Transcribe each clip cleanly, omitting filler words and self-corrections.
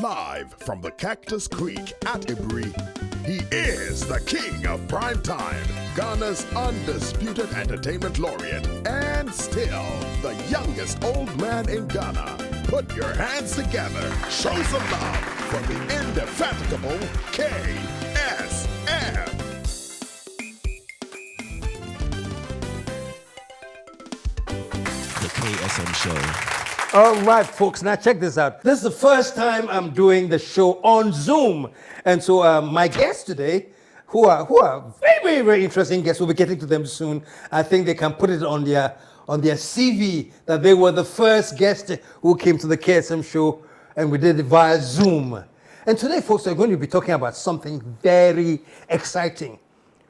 Live from the Cactus Creek at Ibri, he is the king of prime time, Ghana's undisputed entertainment laureate, and still the youngest old man in Ghana. Put your hands together, show some love for the indefatigable KSM. The KSM Show. All right, folks, now check this out. This is the first time I'm doing the show on Zoom. And so my guests today, who are very, very, very interesting guests, we'll be getting to them soon. I think they can put it on their CV that they were the first guest who came to the KSM show, and we did it via Zoom. And today, folks, we're going to be talking about something very exciting.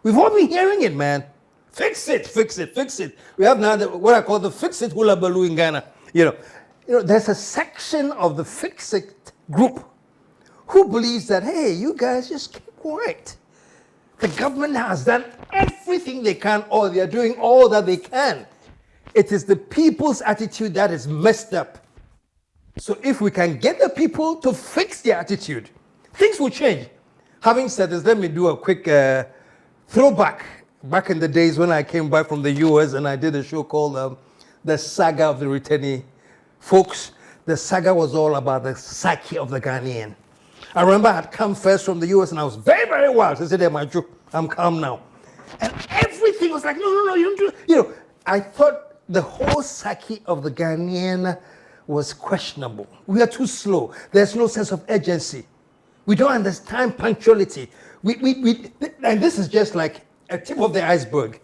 We've all been hearing it, man. Fix it, fix it, fix it. We have now what I call the Fix It Hula Baloo in Ghana. You know, there's a section of the Fix It group who believes that, hey, you guys just keep quiet. The government has done everything they can, or they're doing all that they can. It is the people's attitude that is messed up. So if we can get the people to fix their attitude, things will change. Having said this, let me do a quick throwback. Back in the days when I came back from the US and I did a show called The Saga of the Returnee. Folks, the saga was all about the psyche of the Ghanaian. I remember I'd come first from the US and I was very, very wild. I said, hey, my Joe, I'm calm now. And everything was like, no, you don't do it. You know, I thought the whole psyche of the Ghanaian was questionable. We are too slow. There's no sense of urgency. We don't understand punctuality. And this is just like a tip of the iceberg.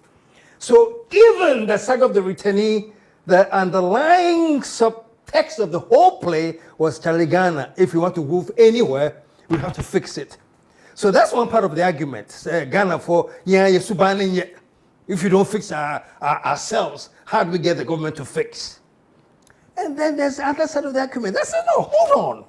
So even the saga of the returnee, the underlying subtext of the whole play was Charlie Ghana. If you want to move anywhere, we have to fix it. So that's one part of the argument. Ghana for, if you don't fix ourselves, how do we get the government to fix? And then there's the other side of the argument. That's no, hold on.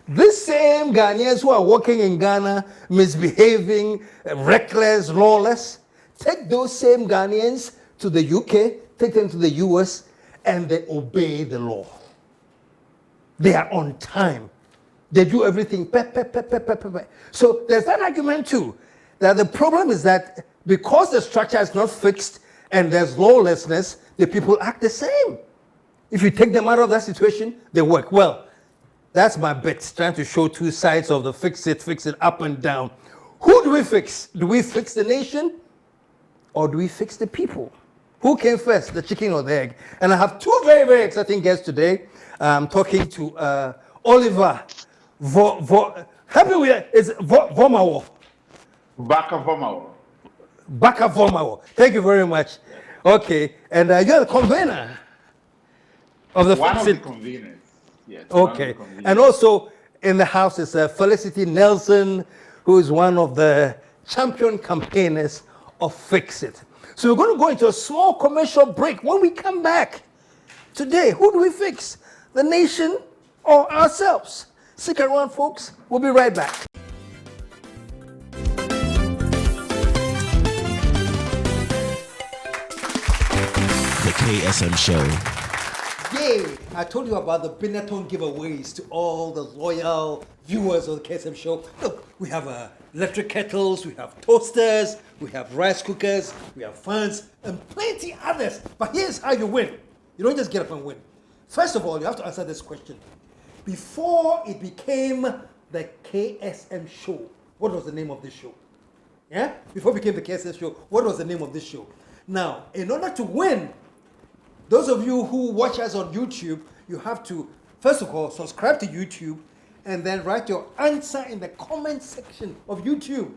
These same Ghanaians who are working in Ghana, misbehaving, reckless, lawless, take those same Ghanaians to the UK, take them to the US, and they obey the law. They are on time. They do everything. So there's that argument too, that the problem is that because the structure is not fixed and there's lawlessness, the people act the same. If you take them out of that situation, they work well. That's my bit, trying to show two sides of the fix it up and down. Who do we fix? Do we fix the nation or do we fix the people? Who came first, the chicken or the egg? And I have two very, very exciting guests today. I'm talking to Oliver Vomawo. Baka Vomawo. Thank you very much. Okay, and you're the convener of the One Fix of It. the conveners. Yes, Okay, and also in the house is Felicity Nelson, who is one of the champion campaigners of Fix It. So we're going to go into a small commercial break. When we come back today, who do we fix? The nation or ourselves? Stick around, folks. We'll be right back. The KSM Show. Yay! I told you about the Benetton giveaways to all the loyal viewers of the KSM show. Look, we have electric kettles, we have toasters, we have rice cookers, we have fans, and plenty others. But here's how you win. You don't just get up and win. First of all, you have to answer this question. Before it became the KSM show, what was the name of this show? Yeah? Before it became the KSM show, what was the name of this show? Now, in order to win, those of you who watch us on YouTube, you have to, first of all, subscribe to YouTube and then write your answer in the comment section of YouTube.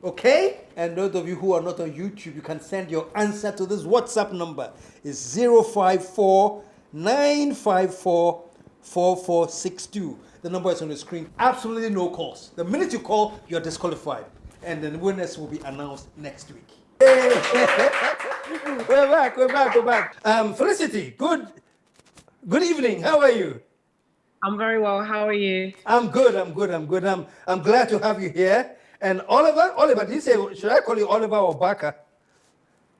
Okay? And those of you who are not on YouTube, you can send your answer to this WhatsApp number. It's 054-954-4462. The number is on the screen. Absolutely no calls. The minute you call, you're disqualified. And the winners will be announced next week. We're back. Felicity, good evening. How are you? I'm very well. How are you? I'm good. I'm glad to have you here. And Oliver, did you say, should I call you Oliver or Baka?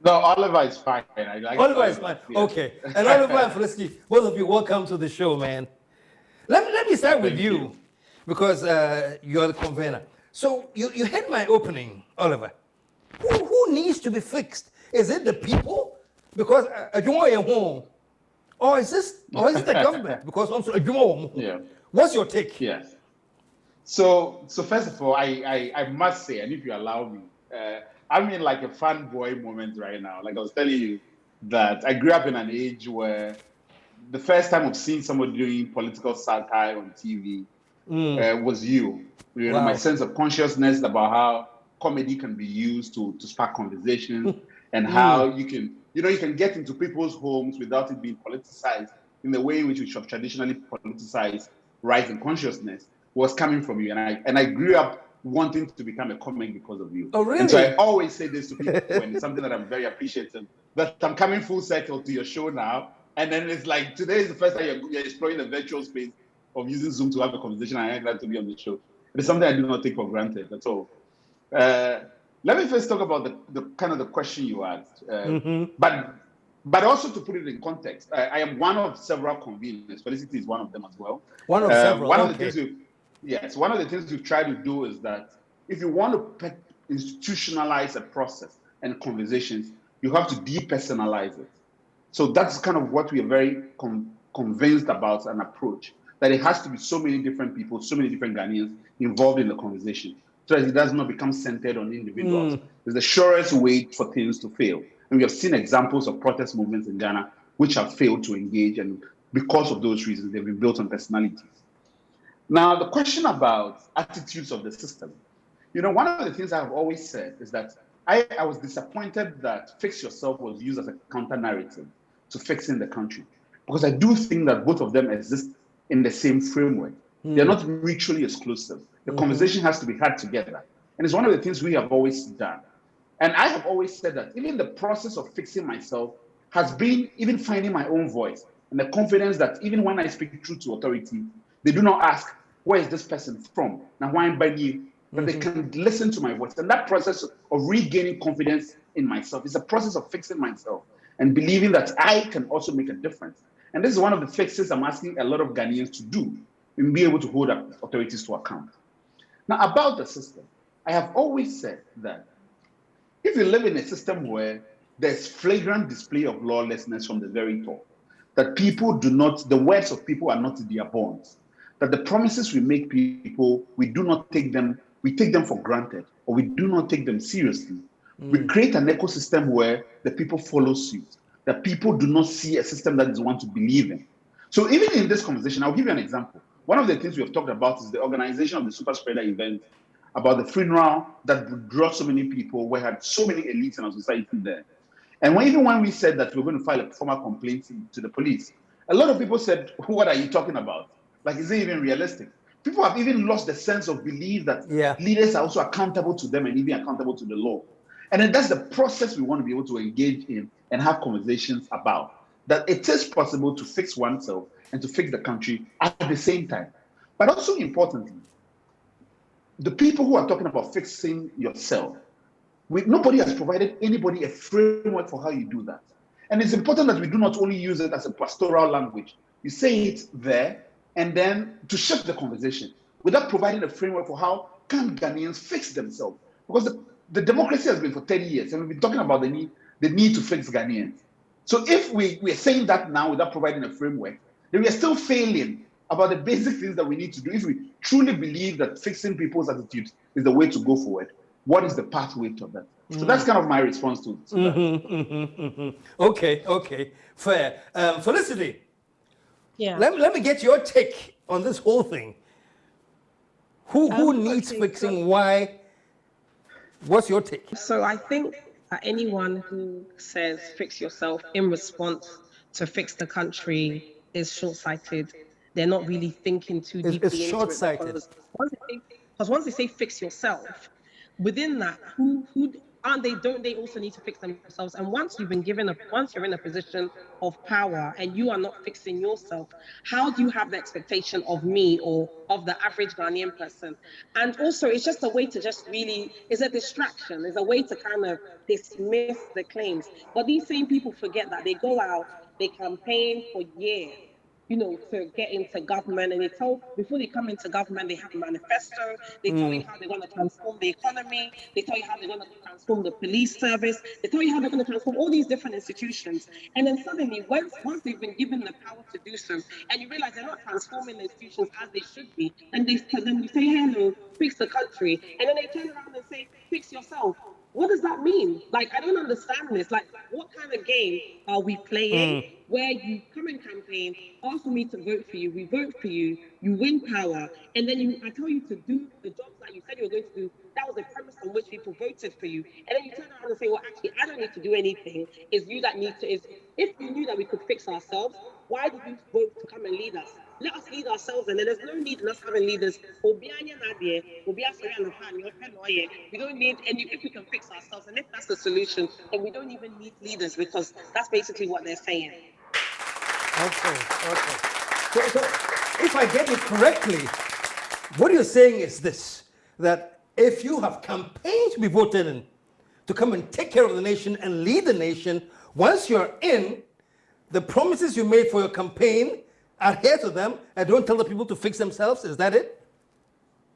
No, Oliver is fine. I like Oliver is fine. Yeah. Okay. And Oliver and Felicity, both of you, welcome to the show, man. Let me start with you. because you're the convener. So you had my opening, Oliver. Who needs to be fixed? Is it the people? Because or is the government? Because also Yeah. What's your take? Yes. So first of all, I must say, and if you allow me, I'm in like a fanboy moment right now. Like I was telling you that I grew up in an age where the first time I've seen somebody doing political satire on TV was you. You know, my Wow. sense of consciousness about how comedy can be used to spark conversations and how you can get into people's homes without it being politicized in the way in which we have traditionally politicized right and consciousness was coming from you. And I grew up wanting to become a comic because of you. Oh, really? And so I always say this to people, and it's something that I'm very appreciative, that I'm coming full circle to your show now. And then it's like, today is the first time you're exploring the virtual space of using Zoom to have a conversation. I am glad to be on the show. It's something I do not take for granted. That's all. Let me first talk about the kind of the question you asked. But also to put it in context, I am one of several conveners. Felicity is one of them as well. One of several. One of the things we've tried to do is that if you want to institutionalize a process and conversations, you have to depersonalize it. So that's kind of what we are very convinced about an approach, that it has to be so many different people, so many different Ghanaians involved in the conversation, so that it does not become centered on individuals. It's the surest way for things to fail. And we have seen examples of protest movements in Ghana which have failed to engage, and because of those reasons, they've been built on personalities. Now, the question about attitudes of the system, one of the things I've always said is that I was disappointed that Fix Yourself was used as a counter-narrative to fixing the country, because I do think that both of them exist in the same framework. They're not mutually exclusive. The conversation has to be had together. And it's one of the things we have always done. And I have always said that even the process of fixing myself has been even finding my own voice and the confidence that even when I speak truth to authority, they do not ask, where is this person from? Now, why am I you? But they can listen to my voice. And that process of regaining confidence in myself is a process of fixing myself and believing that I can also make a difference. And this is one of the fixes I'm asking a lot of Ghanaians to do, and be able to hold up authorities to account. Now, about the system, I have always said that if you live in a system where there's flagrant display of lawlessness from the very top, that the words of people are not their bonds, that the promises we make people, we take them for granted, or we do not take them seriously. We create an ecosystem where the people follow suit, that people do not see a system that is one to believe in. So even in this conversation, I'll give you an example. One of the things we have talked about is the organization of the super spreader event, about the funeral that brought so many people, where had so many elites in our society there. And even when we said that we were going to file a formal complaint to the police, a lot of people said, what are you talking about? Like, is it even realistic? People have even lost the sense of belief that leaders are also accountable to them and even accountable to the law. And then that's the process we want to be able to engage in and have conversations about, that it is possible to fix oneself and to fix the country at the same time. But also importantly, the people who are talking about fixing yourself, nobody has provided anybody a framework for how you do that. And it's important that we do not only use it as a pastoral language. You say it there, and then to shift the conversation without providing a framework for how can Ghanaians fix themselves. Because the democracy has been for 30 years, and we've been talking about the need to fix Ghanaians. So if we're saying that now without providing a framework, then we are still failing about the basic things that we need to do. If we truly believe that fixing people's attitudes is the way to go forward, what is the pathway to that? So that's kind of my response to that. Okay, fair. Felicity, Yeah. let me get your take on this whole thing. Who needs fixing? Why? What's your take? So I think that anyone who says fix yourself in response to fix the country is short-sighted. They're not really thinking too deeply It's into short-sighted. it. Because once they say fix yourself, within that, who aren't they? Don't they also need to fix themselves? And once you're in a position of power and you are not fixing yourself, how do you have the expectation of me or of the average Ghanaian person? And also, it's just a way to it's a distraction. It's a way to kind of dismiss the claims. But these same people forget that they go out, they campaign for years. to get into government, and before they come into government, they have a manifesto. They tell you how they're going to transform the economy. They tell you how they're going to transform the police service. They tell you how they're going to transform all these different institutions. And then suddenly, once they've been given the power to do so, and you realize they're not transforming the institutions as they should be, and then you say, hello, fix the country, and then they turn around and say, fix yourself. What does that mean? Like, I don't understand this. Like, what kind of game are we playing where you come in campaign, ask me to vote for you, we vote for you, you win power, and then I tell you to do the jobs that you said you were going to do. That was the premise on which people voted for you. And then you turn around and say, well, actually, I don't need to do anything. It's you that need to. If you knew that we could fix ourselves, why did you vote to come and lead us? Let us lead ourselves, and then there's no need in us having leaders. We don't need any. If we can fix ourselves, and if that's the solution, then we don't even need leaders, because that's basically what they're saying. Okay. So if I get it correctly, what you're saying is this: that if you have campaigned to be voted in, to come and take care of the nation and lead the nation, once you're in, the promises you made for your campaign, adhere to them, and don't tell the people to fix themselves. Is that it?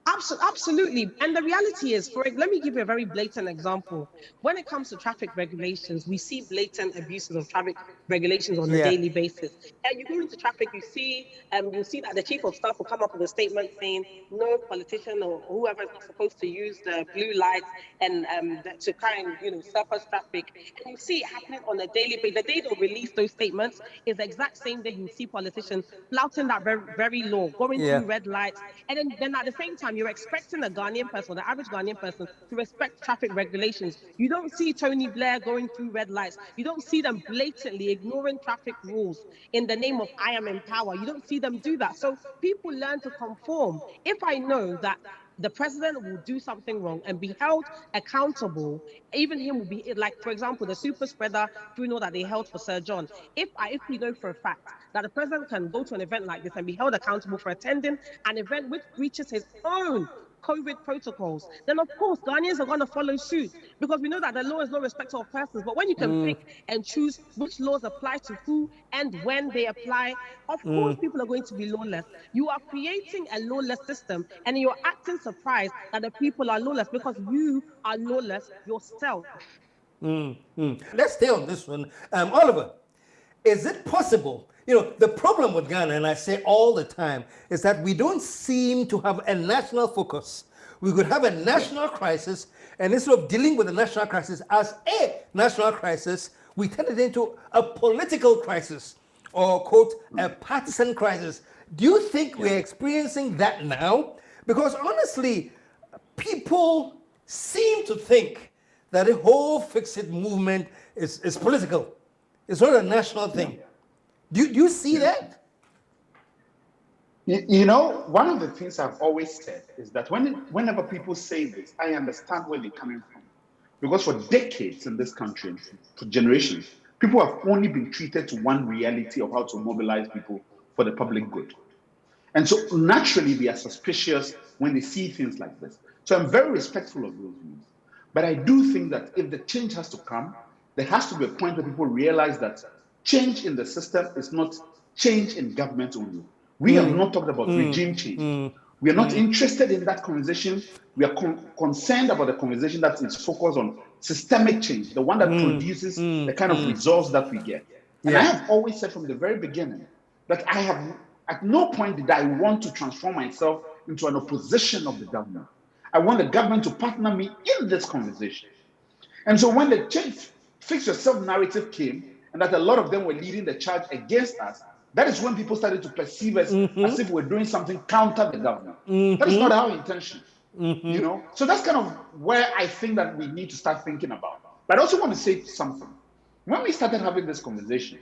Absolutely. And the reality is, let me give you a very blatant example. When it comes to traffic regulations, we see blatant abuses of traffic regulations on a daily basis. And you go into traffic, you'll see that the chief of staff will come up with a statement saying no politician or whoever is not supposed to use the blue lights and to try and surface traffic. And you see it happening on a daily basis. The day they'll release those statements is the exact same day you see politicians flouting that very law, going through red lights, and then at the same time you're expecting a Ghanaian person, the average Ghanaian person, to respect traffic regulations. You don't see Tony Blair going through red lights. You don't see them blatantly ignoring traffic rules in the name of I am in power. You don't see them do that. So people learn to conform. If I know that the president will do something wrong and be held accountable, even him will be, like, for example, the super spreader funeral that they held for Sir John. If we know for a fact that the president can go to an event like this and be held accountable for attending an event which breaches his own COVID protocols, then of course Ghanaians are going to follow suit, because we know that the law is no respecter of persons. But when you can pick and choose which laws apply to who and when they apply, of course people are going to be lawless. You are creating a lawless system, and you're acting surprised that the people are lawless, because you are lawless yourself. Let's stay on this one. Oliver, is it possible? The problem with Ghana, and I say all the time, is that we don't seem to have a national focus. We could have a national crisis, and instead of dealing with the national crisis as a national crisis, we turn it into a political crisis, or, quote, a partisan crisis. Do you think we're experiencing that now? Because honestly, people seem to think that the whole Fix It movement is political. It's not a national thing. Do you see that? One of the things I've always said is that whenever people say this, I understand where they're coming from. Because for decades in this country, for generations, people have only been treated to one reality of how to mobilize people for the public good. And so naturally, they are suspicious when they see things like this. So I'm very respectful of those views. But I do think that if the change has to come, there has to be a point where people realize that change in the system is not change in government only. We have not talked about regime change. We are not interested in that conversation. We are concerned about the conversation that is focused on systemic change, the one that produces the kind of results that we get. And I have always said from the very beginning that I have, at no point did I want to transform myself into an opposition of the government. I want the government to partner me in this conversation. And so when the change, fix yourself narrative came, and that a lot of them were leading the charge against us, that is when people started to perceive us as if we're doing something counter the government. That is not our intention, So that's kind of where I think that we need to start thinking about. But I also want to say something. When we started having this conversation,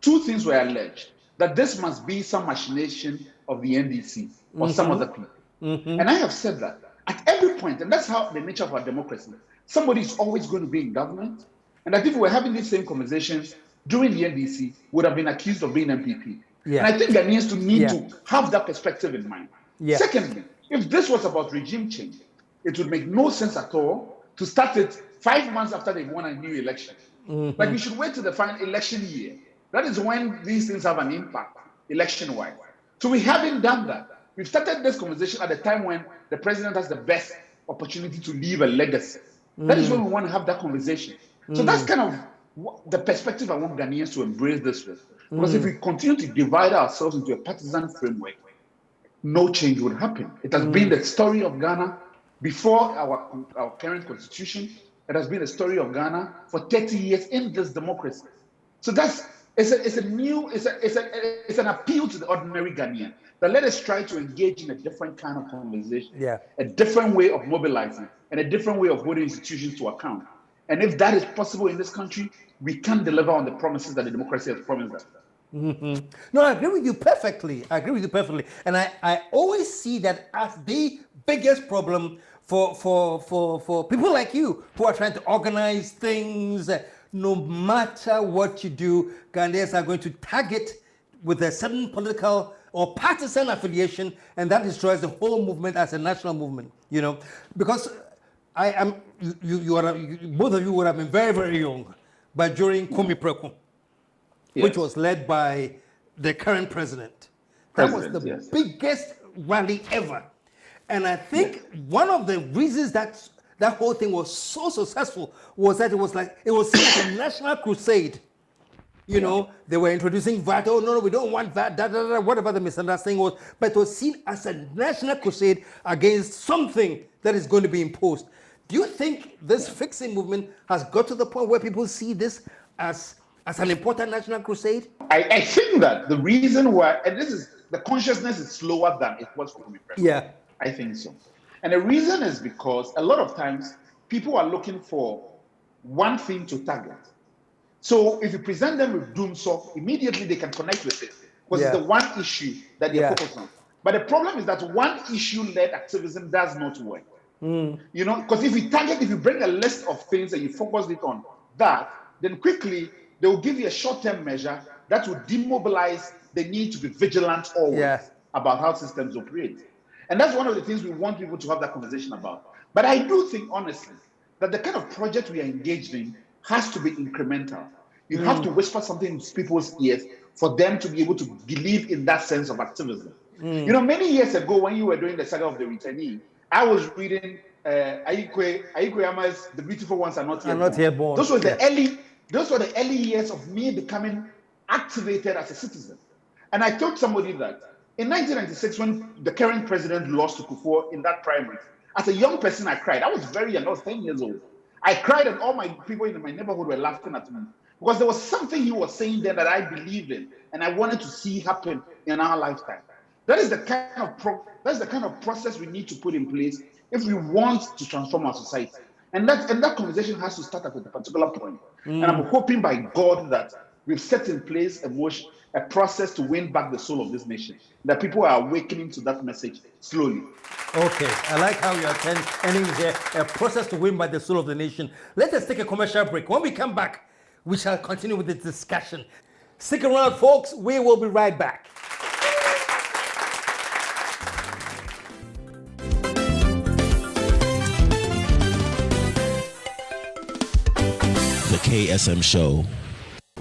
two things were alleged: that this must be some machination of the NDC or some other people. And I have said that at every point, and that's how the nature of our democracy, somebody is always going to be in government, and that if we were having these same conversations during the NDC, would have been accused of being MPP. And I think Ghanaians need to have that perspective in mind. Secondly, if this was about regime change, it would make no sense at all to start it 5 months after they've won a new election. Like, we should wait till the final election year. That is when these things have an impact. election-wise. So we haven't done that. We've started this conversation at a time when the president has the best opportunity to leave a legacy. That is when we want to have that conversation. So that's kind of the perspective I want Ghanaians to embrace this with. Because if we continue to divide ourselves into a partisan framework, no change would happen. It has been the story of Ghana before our current constitution. It has been the story of Ghana for 30 years in this democracy. So it's an appeal to the ordinary Ghanaian that let us try to engage in a different kind of conversation, a different way of mobilizing, and a different way of holding institutions to account. And if that is possible in this country, we can deliver on the promises that the democracy has promised us. No, I agree with you perfectly. And I always see that as the biggest problem for people like you who are trying to organize things. No matter what you do, Ghanaians are going to target with a certain political or partisan affiliation, and that destroys the whole movement as a national movement. You know, because both of you would have been very, very young, but during Kwame Preku, which was led by the current president. That was the biggest rally ever. And I think one of the reasons that whole thing was so successful was that it was seen as a national crusade. You know, they were introducing VAT. Oh, no, we don't want VAT, whatever the misunderstanding was. But it was seen as a national crusade against something that is going to be imposed. Do you think this fixing movement has got to the point where people see this as an important national crusade? I think that the reason why, and this is, the consciousness is slower than it was for me. Yeah. I think so. And the reason is because a lot of times people are looking for one thing to target. So if you present them with doom solve, immediately they can connect with it because it's the one issue that they're focused on. But the problem is that one issue-led activism does not work. You know, because if you bring a list of things and you focus it on that, then quickly they will give you a short-term measure that will demobilize the need to be vigilant always about how systems operate. And that's one of the things we want people to have that conversation about. But I do think, honestly, that the kind of project we are engaged in has to be incremental. You have to whisper something in people's ears for them to be able to believe in that sense of activism. You know, many years ago, when you were doing the saga of the returnee, I was reading Ayikwe Yama's "The Beautiful Ones Are Not Yet Born." Those were the early years of me becoming activated as a citizen. And I told somebody that in 1996, when the current president lost to Kufuor in that primary, as a young person, I cried. I was very young. I was 10 years old. I cried, and all my people in my neighborhood were laughing at me because there was something he was saying there that I believed in, and I wanted to see happen in our lifetime. That is the kind of process we need to put in place if we want to transform our society. And that conversation has to start at a particular point. And I'm hoping by God that we've set in place a process to win back the soul of this nation. That people are awakening to that message slowly. Okay, I like how you are ending here. A process to win back the soul of the nation. Let us take a commercial break. When we come back, we shall continue with this discussion. Stick around, folks. We will be right back. The KSM Show.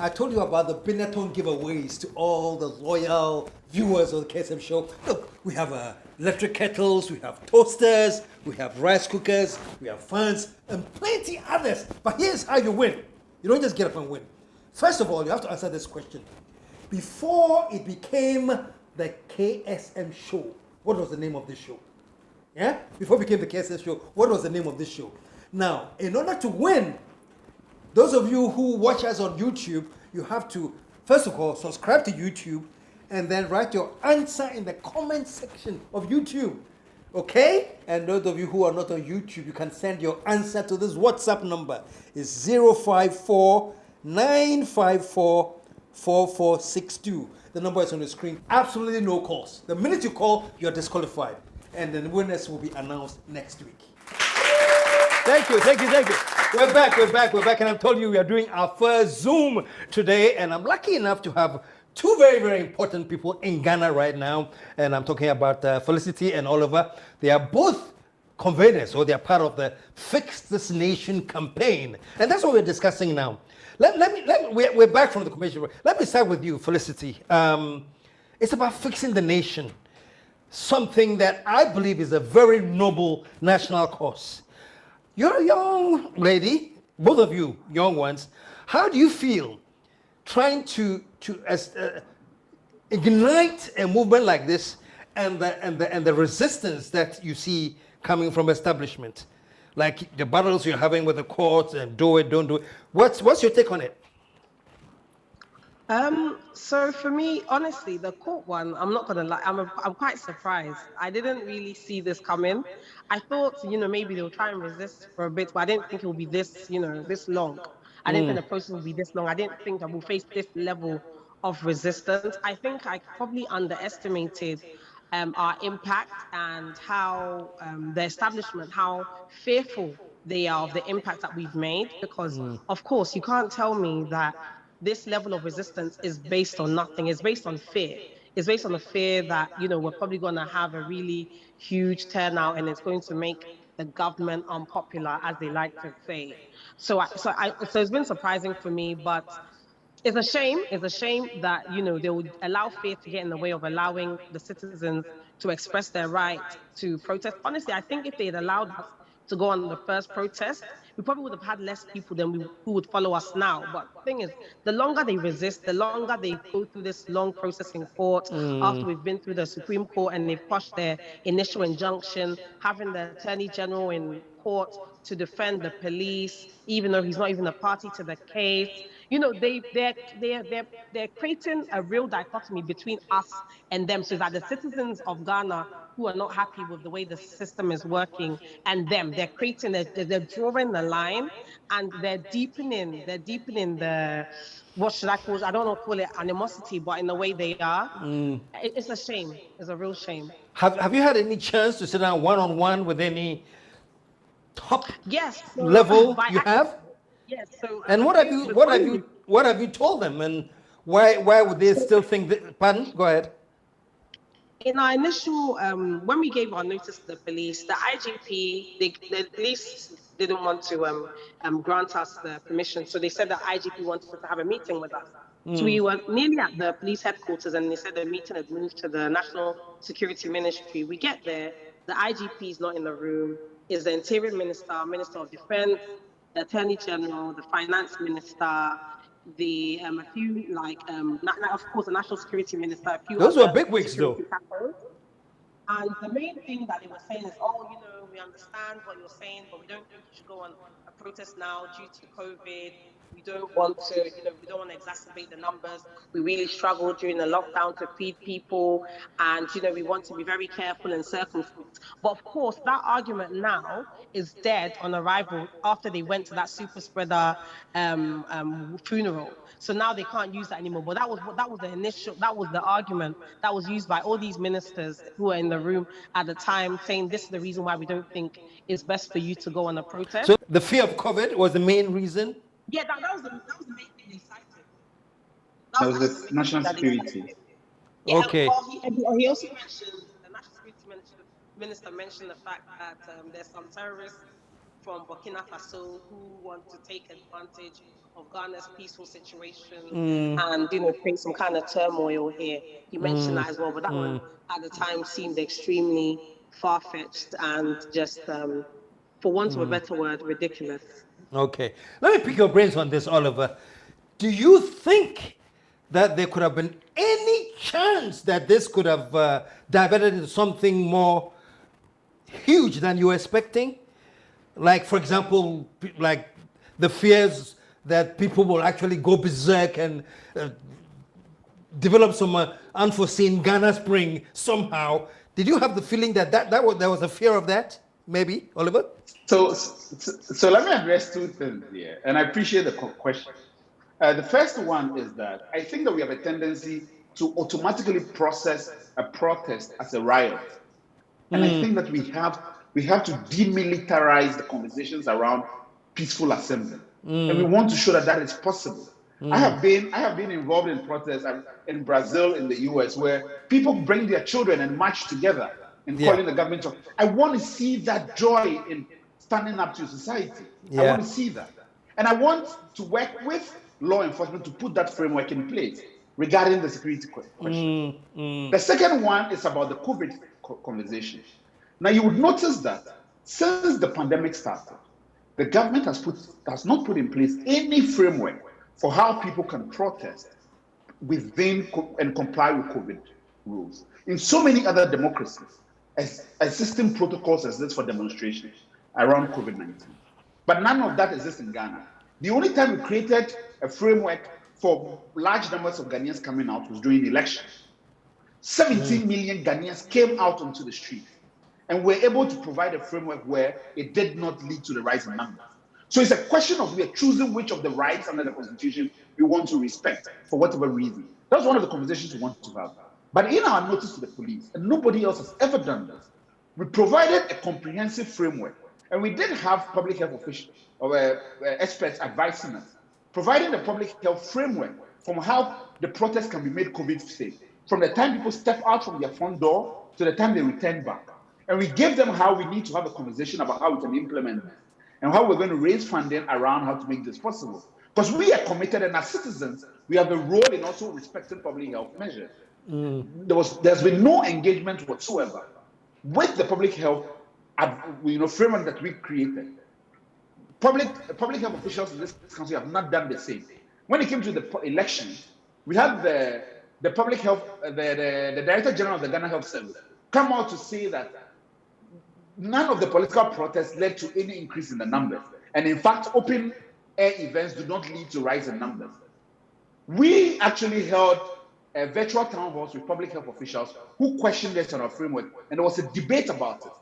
I told you about the Benetton giveaways to all the loyal viewers of the KSM Show. Look, we have electric kettles, we have toasters, we have rice cookers, we have fans, and plenty others. But here's how you win. You don't just get up and win. First of all, you have to answer this question. Before it became the KSM Show, what was the name of this show? Yeah? Before it became the KSM Show, what was the name of this show? Now, in order to win, those of you who watch us on YouTube, you have to, first of all, subscribe to YouTube and then write your answer in the comment section of YouTube. Okay? And those of you who are not on YouTube, you can send your answer to this WhatsApp number. It's 054-954-4462. The number is on the screen. Absolutely no cost. The minute you call, you're disqualified. And the winners will be announced next week. Thank you. We're back, and I'm telling you we are doing our first Zoom today, and I'm lucky enough to have two very, very important people in Ghana right now, and I'm talking about Felicity and Oliver. They are both conveners, or they are part of the Fix This Nation campaign, and that's what we're discussing now. We're back from the commission. Let me start with you, Felicity. It's about fixing the nation. Something that I believe is a very noble national cause. You're a young lady, both of you young ones. How do you feel trying to ignite a movement like this and the resistance that you see coming from establishment? Like the battles you're having with the courts and do it, don't do it. What's your take on it? So for me, honestly, the court one, I'm not gonna lie, I'm quite surprised. I didn't really see this coming. I thought, maybe they'll try and resist for a bit, but I didn't think it would be this, this long. I didn't think the process would be this long. I didn't think I will face this level of resistance. I think I probably underestimated our impact and how the establishment, how fearful they are of the impact that we've made. Because, of course, you can't tell me that this level of resistance is based on nothing. It's based on fear. It's based on the fear that, we're probably going to have a really huge turnout and it's going to make the government unpopular, as they like to say. So it's been surprising for me, but it's a shame. It's a shame that, they would allow fear to get in the way of allowing the citizens to express their right to protest. Honestly, I think if they had allowed us to go on the first protest, we probably would have had less people who would follow us now. But the thing is, the longer they resist, the longer they go through this long process in court, after we've been through the Supreme Court and they've pushed their initial injunction, having the Attorney General in court to defend the police, even though he's not even a party to the case. They're creating a real dichotomy between us and them, so that the citizens of Ghana who are not happy with the way the system is working and them, they're drawing the line, and they're deepening the, what should I call it? I don't know, call it animosity, but in the way they are. It's a shame. It's a real shame. Have you had any chance to sit down one-on-one with any top level you have? Yes. So, and what have you told them, and why would they still think that? Pardon? Go ahead. In our initial, when we gave our notice to the police, the IGP, the police didn't want to grant us the permission. So they said the IGP wanted to have a meeting with us. So we were nearly at the police headquarters, and they said the meeting had moved to the National Security Ministry. We get there, the IGP is not in the room. It's the Interior Minister, Minister of Defense, the Attorney General, the Finance Minister, a few, of course, the National Security Minister. A few Those were big wigs, though. Capos. And the main thing that they were saying is, we understand what you're saying, but we don't think you should go on a protest now due to COVID. We don't want to, we don't want to exacerbate the numbers. We really struggled during the lockdown to feed people, and we want to be very careful and circumspect. But of course, that argument now is dead on arrival after they went to that super spreader funeral. So now they can't use that anymore. But that was the argument that was used by all these ministers who were in the room at the time, saying this is the reason why we don't think it's best for you to go on a protest. So the fear of COVID was the main reason? Yeah, that was the main thing they cited. That was the national security. Yeah, okay. Well, he also mentioned, the national security minister mentioned the fact that there's some terrorists from Burkina Faso who want to take advantage of Ghana's peaceful situation and create some kind of turmoil here. He mentioned that as well, but that one at the time seemed extremely far-fetched and just, for want of a better word, ridiculous. Okay. Let me pick your brains on this, Oliver. Do you think that there could have been any chance that this could have diverted into something more huge than you were expecting? Like, for example, like the fears that people will actually go berserk and develop some unforeseen Ghana Spring somehow. Did you have the feeling that there was a fear of that? Maybe, Oliver? So let me address two things here, and I appreciate the question. The first one is that I think that we have a tendency to automatically process a protest as a riot, and I think that we have to demilitarize the conversations around peaceful assembly, and we want to show that is possible. I have been involved in protests in Brazil, in the US, where people bring their children and march together and calling the government. I want to see that joy in standing up to society. I want to see that. And I want to work with law enforcement to put that framework in place. regarding the security question. The second one is about the COVID conversation. Now, you would notice that since the pandemic started, the government has not put in place any framework for how people can protest within and comply with COVID rules. In so many other democracies, existing protocols exist for demonstrations around COVID-19. But none of that exists in Ghana. The only time we created a framework for large numbers of Ghanaians coming out was during the election. 17 million Ghanaians came out onto the street, and we're able to provide a framework where it did not lead to the rise in numbers. So it's a question of we are choosing which of the rights under the Constitution we want to respect for whatever reason. That's one of the conversations we want to have. But in our notice to the police, and nobody else has ever done this, we provided a comprehensive framework, and we did have public health officials or experts advising us, providing the public health framework from how the protest can be made COVID safe, from the time people step out from their front door to the time they return back. And we gave them how we need to have a conversation about how we can implement this and how we're going to raise funding around how to make this possible. Because we are committed, and as citizens, we have a role in also respecting public health measures. There's been no engagement whatsoever with the public health framework that we created. Public health officials in this country have not done the same. When it came to the election, we had the public health, the Director General of the Ghana Health Service come out to say that none of the political protests led to any increase in the numbers. And in fact, open air events do not lead to rise in numbers. We actually held a virtual town halls with public health officials who questioned us on our framework, and there was a debate about it.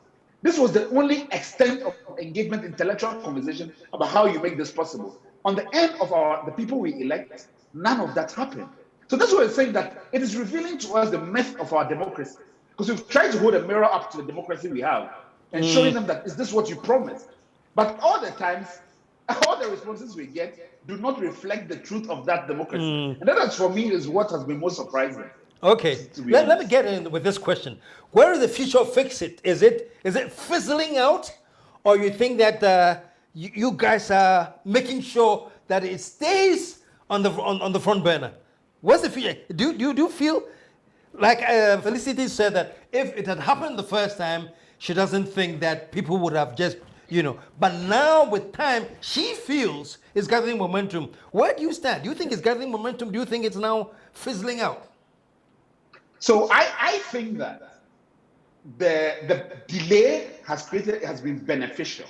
This was the only extent of engagement, intellectual conversation about how you make this possible. On the end of the people we elect, none of that happened. So that's why we're saying that it is revealing to us the myth of our democracy, because we've tried to hold a mirror up to the democracy we have and showing them that, is this what you promised? But all the times, all the responses we get do not reflect the truth of that democracy. And that, for me, is what has been most surprising. Okay, let me get in with this question. Where is the future of Fix It? Is it fizzling out, or you think that you guys are making sure that it stays on the front burner? What's the future? Do you feel like Felicity said that if it had happened the first time, she doesn't think that people would have just, but now with time, she feels it's gathering momentum. Where do you stand? Do you think it's gathering momentum? Do you think it's now fizzling out? So I think that the delay has been beneficial,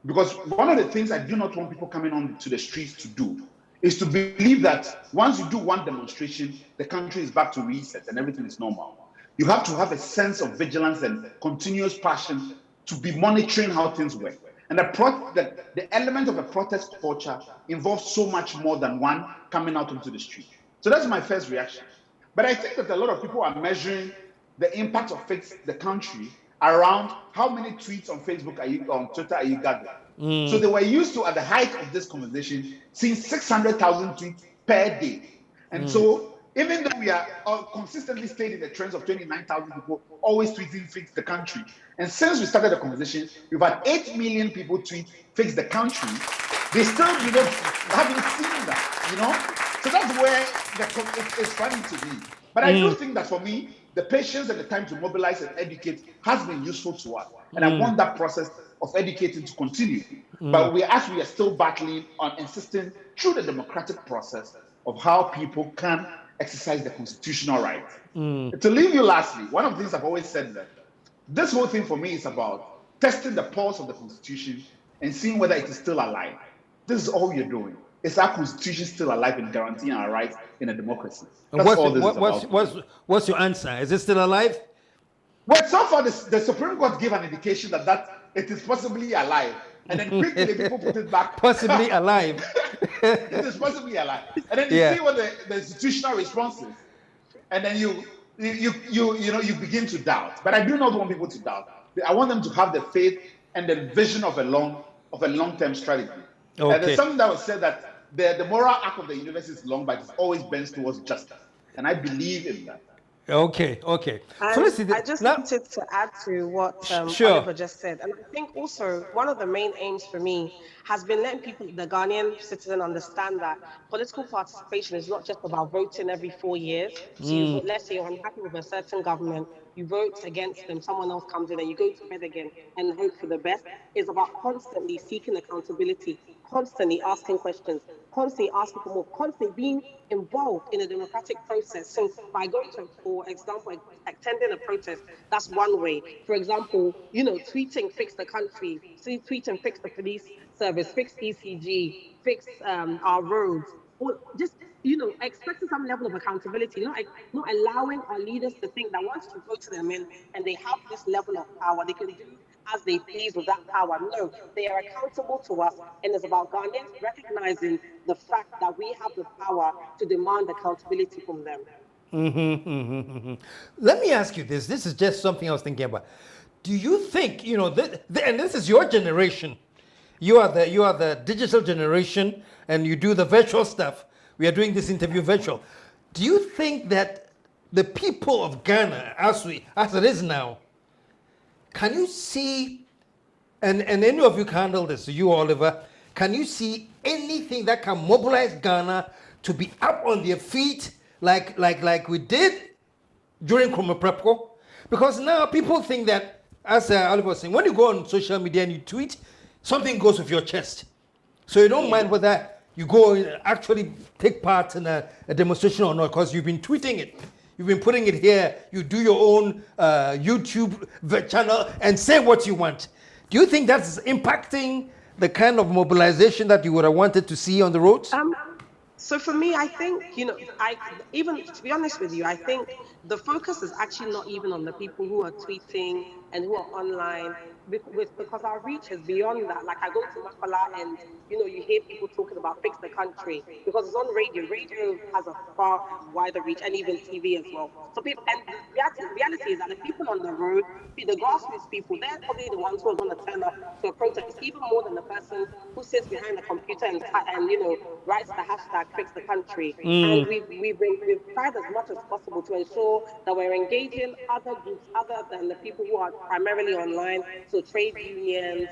because one of the things I do not want people coming on to the streets to do is to believe that once you do one demonstration, the country is back to reset and everything is normal. You have to have a sense of vigilance and continuous passion to be monitoring how things work. And the element of a protest culture involves so much more than one coming out onto the street. So that's my first reaction. But I think that a lot of people are measuring the impact of Fix the country around how many tweets on Facebook on Twitter are you gathering. So they were used to, at the height of this conversation, seeing 600,000 tweets per day. And so even though we are consistently staying in the trends of 29,000 people always tweeting Fix the country, and since we started the conversation, we've had 8 million people tweet Fix the country, they still haven't seen that, So that's where it's funny to me. But I do think that for me, the patience and the time to mobilize and educate has been useful to us. And I want that process of educating to continue. But we are still battling on insisting through the democratic process of how people can exercise their constitutional rights. To leave you lastly, one of the things I've always said that this whole thing for me is about testing the pulse of the Constitution and seeing whether it is still alive. This is all you're doing. Is our Constitution still alive and guaranteeing our rights in a democracy? That's all this is about. What's your answer? Is it still alive? Well, so far the Supreme Court gave an indication that it is possibly alive, and then quickly the people put it back. Possibly alive. It is possibly alive, and then you see what the institutional response is, and then you begin to doubt. But I do not want people to doubt. I want them to have the faith and the vision of a long-term strategy. Okay. There's something that was said that the moral arc of the universe is long, but it always bends towards justice. And I believe in that. Okay, okay. And Felicity, I just now, wanted to add to what sure. Oliver just said. And I think also one of the main aims for me has been letting people, the Ghanaian citizen, understand that political participation is not just about voting every 4 years. So you vote, let's say you're unhappy with a certain government, you vote against them, someone else comes in and you go to bed again and hope for the best. It's about constantly seeking accountability, constantly asking questions, constantly asking for more, constantly being involved in a democratic process. So by going to, for example, attending a protest, that's one way. For example, tweeting fix the country, tweet and fix the police service, fix ECG, fix our roads, or just expecting some level of accountability, not allowing our leaders to think that once you go to them in and they have this level of power, they can do as they please with that power. No, they are accountable to us, and it's about Ghanaians recognizing the fact that we have the power to demand accountability from them. Let me ask you this. This is just something I was thinking about. Do you think, and this is your generation, you are the digital generation, and you do the virtual stuff. We are doing this interview virtual. Do you think that the people of Ghana, as it is now, can you see, and any of you can handle this, you, Oliver, can you see anything that can mobilize Ghana to be up on their feet like we did during Kumaprepko? Because now people think that, as Oliver was saying, when you go on social media and you tweet, something goes with your chest. So you don't mind whether you go and actually take part in a demonstration or not, because you've been tweeting it. You've been putting it here. You do your own YouTube channel and say what you want. Do you think that's impacting the kind of mobilization that you would have wanted to see on the roads? So for me, I think, even to be honest with you, I think the focus is actually not even on the people who are tweeting and who are online, because our reach is beyond that. Like, I go to Makala and, you hear people talking about fix the country because it's on radio. Radio has a far wider reach, and even TV as well. So people, and the reality is that the people on the road, the grassroots people, they're probably the ones who are going to turn up to a protest, even more than the person who sits behind the computer and writes the hashtag fix the country. And we've tried as much as possible to ensure that we're engaging other groups other than the people who are primarily online, so trade unions,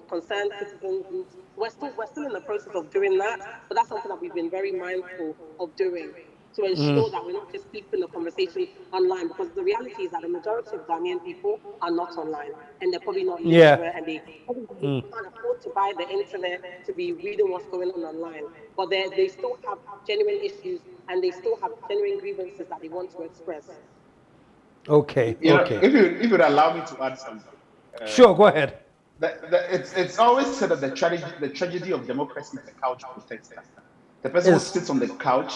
concerned citizen groups. We're still in the process of doing that, but that's something that we've been very mindful of doing to ensure that we're not just keeping the conversation online, because the reality is that the majority of Ghanaian people are not online, and they're probably not literate, and they probably can't afford to buy the internet to be reading what's going on online. But they still have genuine issues, and they still have genuine grievances that they want to express. Okay. If you'd allow me to add something. Sure, go ahead. It's always said that the tragedy of democracy is the couch protester. The person who sits on the couch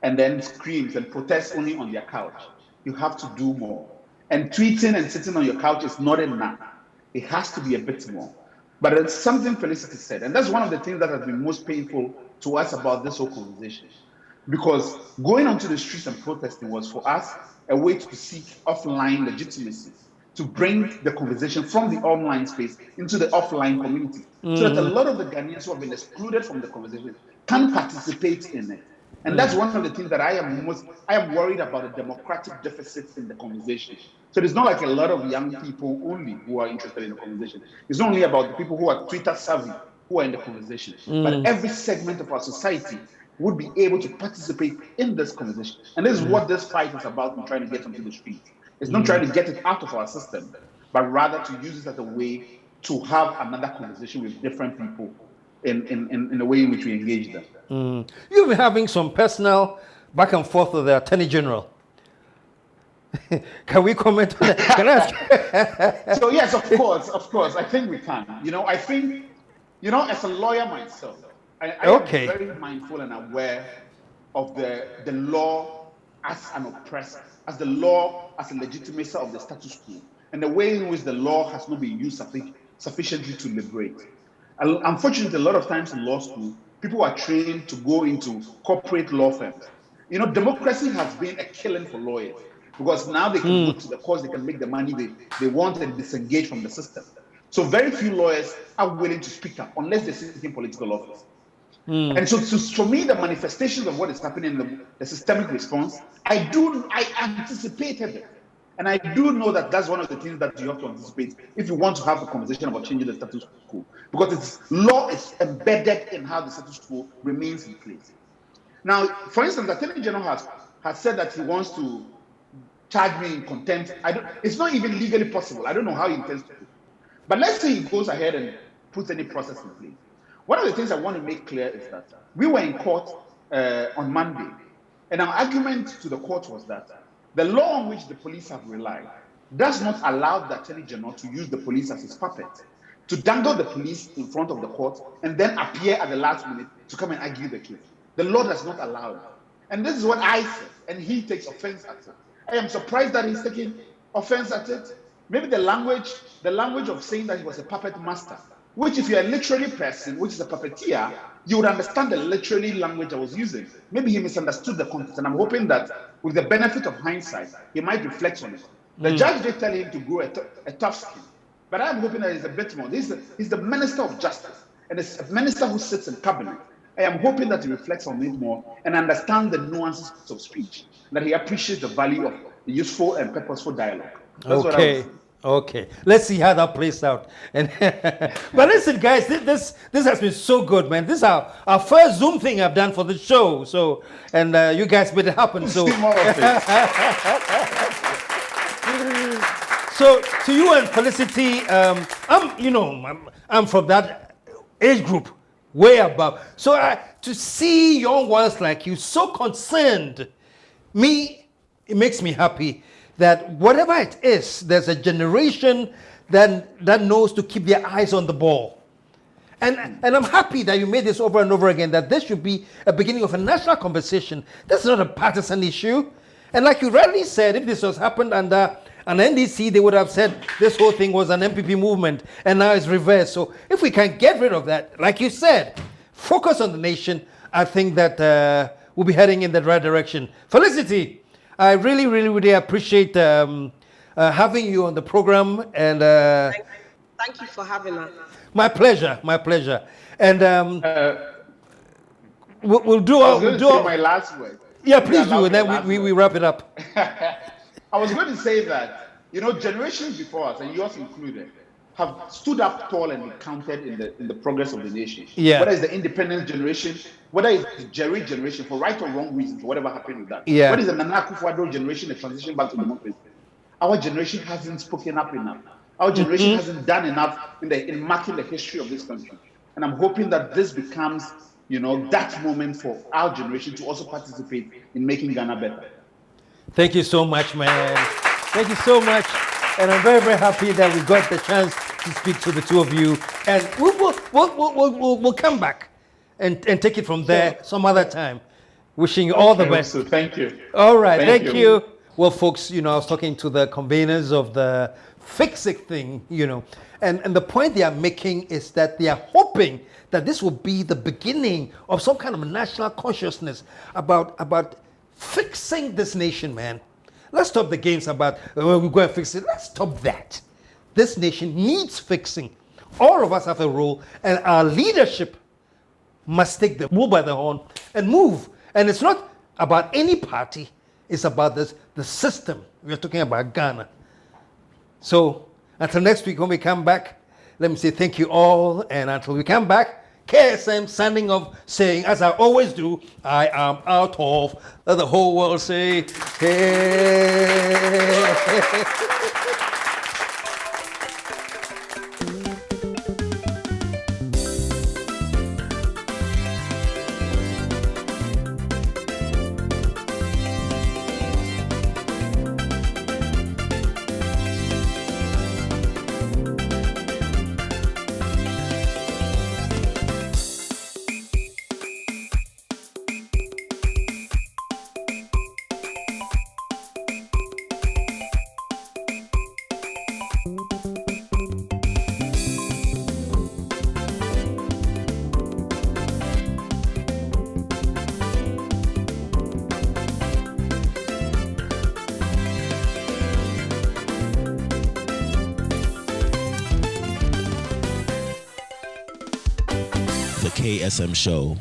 and then screams and protests only on their couch. You have to do more. And tweeting and sitting on your couch is not enough. It has to be a bit more. But it's something Felicity said, and that's one of the things that has been most painful to us about this whole conversation. Because going onto the streets and protesting was for us a way to seek offline legitimacy, to bring the conversation from the online space into the offline community, so that a lot of the Ghanaians who have been excluded from the conversation can participate in it. And that's one of the things that I am worried about, the democratic deficits in the conversation. So it's not like a lot of young people only who are interested in the conversation. It's not only about the people who are Twitter savvy who are in the conversation, but every segment of our society would be able to participate in this conversation. And this is what this fight is about in trying to get onto the street. It's not trying to get it out of our system, but rather to use it as a way to have another conversation with different people in the way in which we engage them. You've been having some personal back and forth with the Attorney General. Can we comment on that? Can I ask? So yes, of course. I think we can. I think, as a lawyer myself, I am very mindful and aware of the law as an oppressor, as the law as a legitimator of the status quo, and the way in which the law has not been used sufficiently to liberate. Unfortunately, a lot of times in law school, people are trained to go into corporate law firms. Democracy has been a killing for lawyers, because now they can go to the courts, they can make the money they want and disengage from the system. So very few lawyers are willing to speak up unless they're seeking political office. And so for me, the manifestations of what is happening in the systemic response, I anticipated it. And I do know that that's one of the things that you have to anticipate if you want to have a conversation about changing the status quo, because law is embedded in how the status quo remains in place. Now, for instance, the Attorney General has said that he wants to charge me in contempt. It's not even legally possible. I don't know how he intends to do it. But let's say he goes ahead and puts any process in place. One of the things I want to make clear is that we were in court on Monday, and our argument to the court was that the law on which the police have relied does not allow the Attorney General to use the police as his puppet, to dangle the police in front of the court and then appear at the last minute to come and argue the case. The law does not allow it. And this is what I said, and he takes offense at it. I am surprised that he's taking offense at it. Maybe the language of saying that he was a puppet master, which if you're a literary person, which is a puppeteer, you would understand the literary language I was using. Maybe he misunderstood the context, and I'm hoping that with the benefit of hindsight, he might reflect on it. The judge did tell him to grow a tough skin, but I'm hoping that he's a bit more. He's the Minister of Justice, and it's a minister who sits in cabinet. I am hoping that he reflects on it more and understands the nuances of speech, that he appreciates the value of useful and purposeful dialogue. That's what I would say. Okay, let's see how that plays out. And but listen, guys, this has been so good, man. This is our first Zoom thing I've done for the show. So, and you guys made it happen. So, so to you and Felicity, I'm from that age group, way above. So to see young ones like you so concerned, it makes me happy that whatever it is, there's a generation that knows to keep their eyes on the ball. And I'm happy that you made this over and over again, that this should be a beginning of a national conversation. This is not a partisan issue. And like you rightly said, if this was happened under an NDC, they would have said this whole thing was an MPP movement, and now it's reversed. So if we can get rid of that, like you said, focus on the nation, I think that we'll be heading in the right direction. Felicity, I really, really, really appreciate having you on the program. And thank you for having us. My pleasure. And we'll do my last word. Yeah, please do, and then we wrap it up. I was going to say that, generations before us, and yours included, have stood up tall and been counted in the progress of the nation. Yeah. Whether it's the independence generation, whether it's the Jerry generation, for right or wrong reasons, whatever happened with that. Yeah. Whether it's the Nana Akufo-Addo generation, the transition back to democracy. Our generation hasn't spoken up enough. Our generation hasn't done enough in marking the history of this country. And I'm hoping that this becomes, that moment for our generation to also participate in making Ghana better. Thank you so much, man. Thank you so much. And I'm very, very happy that we got the chance to speak to the two of you. And we'll come back and take it from there some other time. Wishing you all the best. So thank you. All right, thank you. Well, folks, I was talking to the conveners of the Fix It thing, and the point they are making is that they are hoping that this will be the beginning of some kind of national consciousness about fixing this nation, man. Let's stop the games about, we're going to fix it. Let's stop that. This nation needs fixing. All of us have a role, and our leadership must take the bull by the horn and move. And it's not about any party. It's about the system. We're talking about Ghana. So until next week when we come back, let me say thank you all. And until we come back, KSM signing off, saying, as I always do, I am out of. Let the whole world say, hey. The KSM Show.